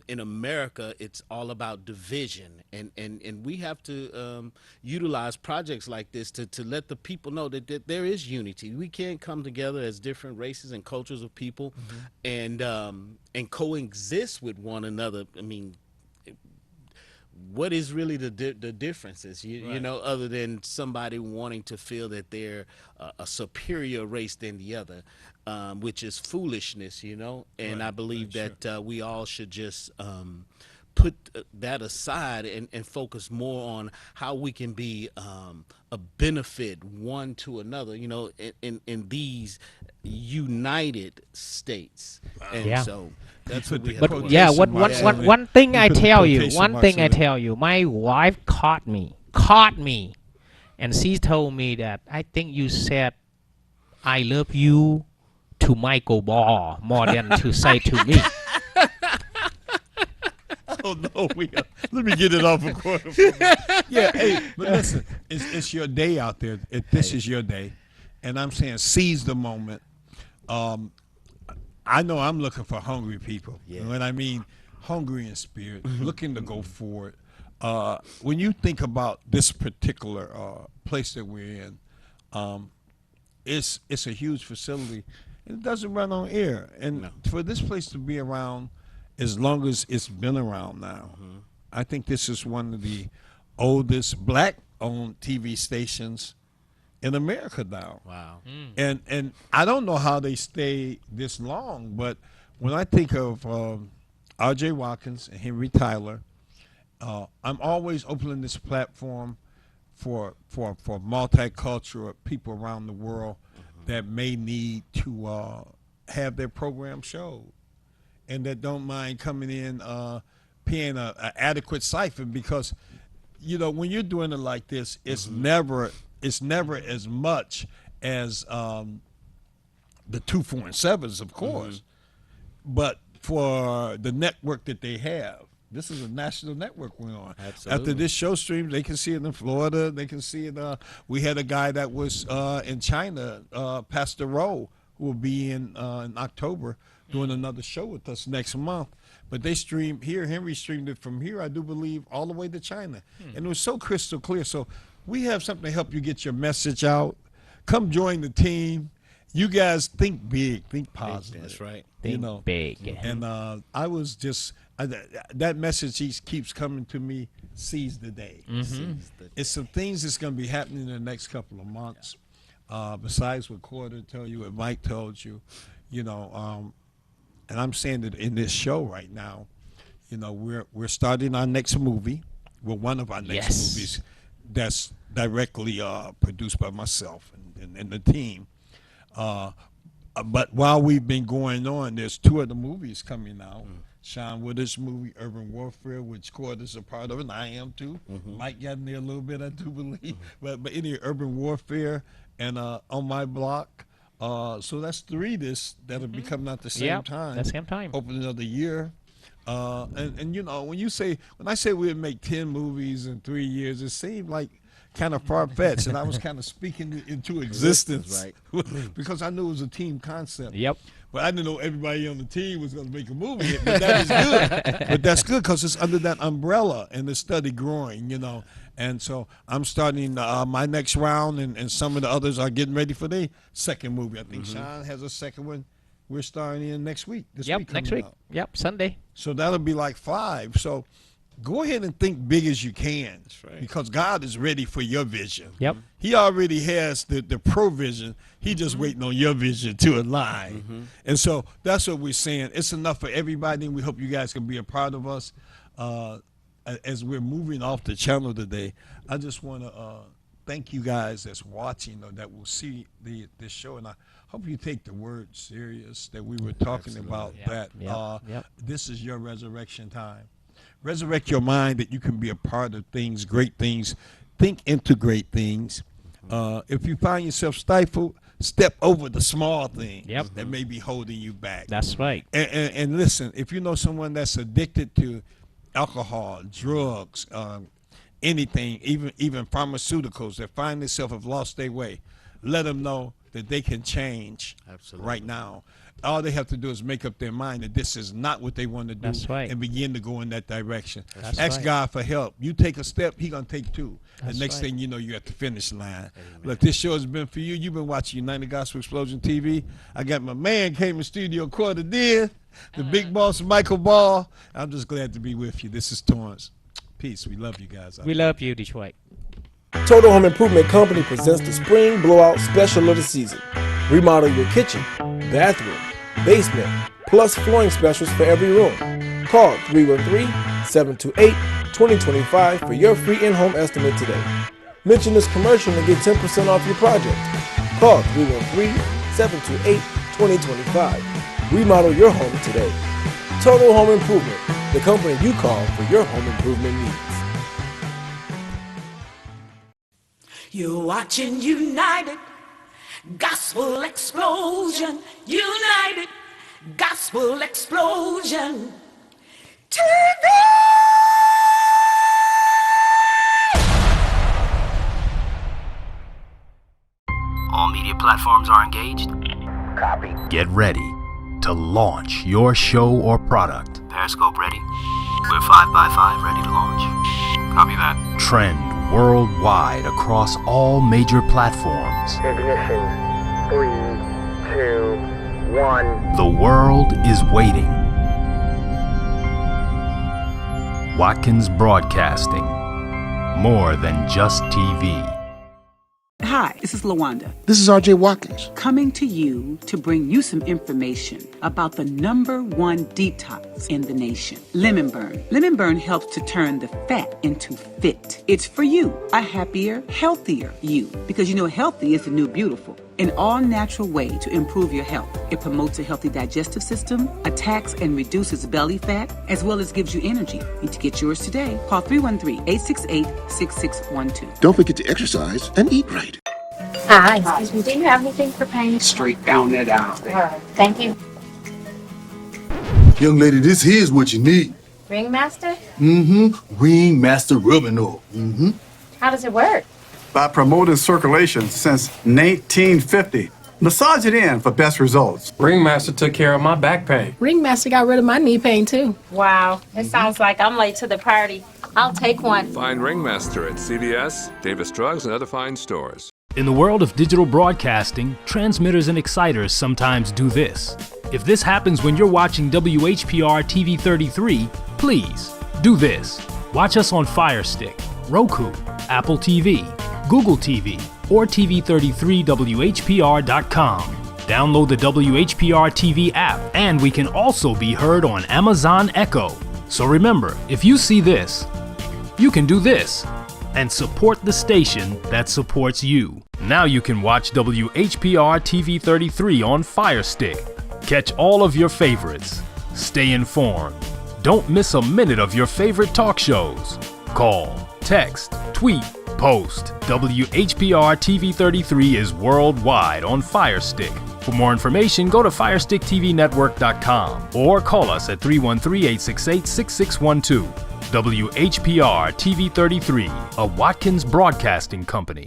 in America it's all about division, and we have to utilize projects like this to let the people know that there is unity. We can come together as different races and cultures of people and coexist with one another. I mean, what is really the differences, other than somebody wanting to feel that they're a superior race than the other, which is foolishness, and I believe that we all should just put that aside and focus more on how we can be a benefit one to another, in these United States. And so that's what we have. But one thing I tell you, my wife caught me, and she told me that I think you said I love you to Michael Ball more than to say to me. Oh no, let me get it off a quarter. Hey, but listen, it's your day out there. This is your day, and I'm saying seize the moment. I know I'm looking for hungry people. You know what I mean? Hungry in spirit, looking to go forward. When you think about this particular place that we're in, it's a huge facility. It doesn't run on air, and for this place to be around as long as it's been around now, I think this is one of the oldest black-owned TV stations in America now. Wow. And I don't know how they stay this long, but when I think of R.J. Watkins and Henry Tyler, I'm always opening this platform for multicultural people around the world that may need to have their program showed, and that don't mind coming in, paying an adequate siphon, because when you're doing it like this, it's never as much as the 2, 4, and 7s, of course, but for the network that they have. This is a national network we're on. Absolutely. After this show streams, they can see it in Florida. They can see it. We had a guy that was in China, Pastor Rowe, who will be in October doing another show with us next month. But they streamed here. Henry streamed it from here, I do believe, all the way to China. And it was so crystal clear. So we have something to help you get your message out. Come join the team. You guys think big, think positive. That's right. Think big. And I was just that message keeps coming to me. Seize the day. It's some things that's going to be happening in the next couple of months. Besides what Corder told you, what Mike told you, and I'm saying that in this show right now, we're starting our next movie. Well, one of our next movies that's directly produced by myself and the team. But while we've been going on, there's 2 other movies coming out. Sean Woodard's movie, Urban Warfare, which Corder's a part of, and I am too. Mike got in there a little bit, I do believe. But anyway, Urban Warfare and On My Block. So that's 3 that'll be coming out the same time. At the same time. Opening of the year. And when I say we'd make 10 movies in 3 years, it seemed like kind of far-fetched, and I was kind of speaking into existence, right? Because I knew it was a team concept. Yep. But I didn't know everybody on the team was going to make a movie. But that is good. But that's good because it's under that umbrella and it's steady growing, And so I'm starting my next round, and some of the others are getting ready for their second movie. I think Sean has a second one. We're starting in next week. Next week. Yep, Sunday. So that'll be like 5. So go ahead and think big as you can, because God is ready for your vision. Yep. He already has the provision. He just waiting on your vision to align. And so that's what we're saying. It's enough for everybody, and we hope you guys can be a part of us. As we're moving off the channel today, I just want to thank you guys that's watching or that will see this show, and I hope you take the word serious that we were talking about. This is your resurrection time. Resurrect your mind that you can be a part of things, great things. Think into great things. If you find yourself stifled, step over the small things that may be holding you back. That's right. And listen, if you know someone that's addicted to alcohol, drugs, anything, even pharmaceuticals, that find themselves have lost their way, let them know that they can change right now. All they have to do is make up their mind that this is not what they want to do. And begin to go in that direction. Ask God for help. You take a step, He's going to take 2. The next thing you know, you're at the finish line. Look, this show has been for you. You've been watching United Gospel Explosion TV. I got my man came in studio Corder did, the big boss Michael Ball. I'm just glad to be with you. This is Torrance. Peace. We love you guys. We love you, Detroit. Total Home Improvement Company presents the Spring Blowout Special of the Season. Remodel your kitchen, bathroom, basement, plus flooring specials for every room. Call 313-728-2025 for your free in-home estimate today. Mention this commercial and get 10% off your project. Call 313-728-2025. Remodel your home today. Total Home Improvement, the company you call for your home improvement needs. You're watching United Gospel Explosion. United Gospel Explosion TV. All media platforms are engaged. Copy. Get ready to launch your show or product. Periscope ready. We're 5x5 ready to launch. Copy that. Trend worldwide across all major platforms. Ignition. 3, 2, 1. The world is waiting. Watkins Broadcasting. More than just TV. Hi, this is LaWanda. This is R.J. Watkins. Coming to you to bring you some information about the #1 detox in the nation, Lemon Burn. Lemon Burn helps to turn the fat into fit. It's for you, a happier, healthier you. Because healthy is the new beautiful. An all-natural way to improve your health. It promotes a healthy digestive system, attacks and reduces belly fat, as well as gives you energy. Need to get yours today. Call 313-868-6612. Don't forget to exercise and eat right. Hi, excuse me, do you have anything for pain? Straight down that aisle. All right, thank you. Young lady, this here's what you need. Ringmaster? Ringmaster rubbing oil. How does it work? By promoting circulation since 1950. Massage it in for best results. Ringmaster took care of my back pain. Ringmaster got rid of my knee pain, too. Wow, it sounds like I'm late to the party. I'll take one. Find Ringmaster at CVS, Davis Drugs, and other fine stores. In the world of digital broadcasting, transmitters and exciters sometimes do this. If this happens when you're watching WHPR TV 33, please do this. Watch us on Fire Stick, Roku, Apple TV, Google TV, or TV33WHPR.com. Download the WHPR TV app, and we can also be heard on Amazon Echo. So remember, if you see this, you can do this and support the station that supports you. Now you can watch WHPR TV 33 on Fire Stick. Catch all of your favorites. Stay informed. Don't miss a minute of your favorite talk shows. Call, text, tweet, post. WHPR TV 33 is worldwide on Fire Stick. For more information, go to FirestickTVNetwork.com or call us at 313-868-6612. WHPR TV 33, a Watkins Broadcasting Company.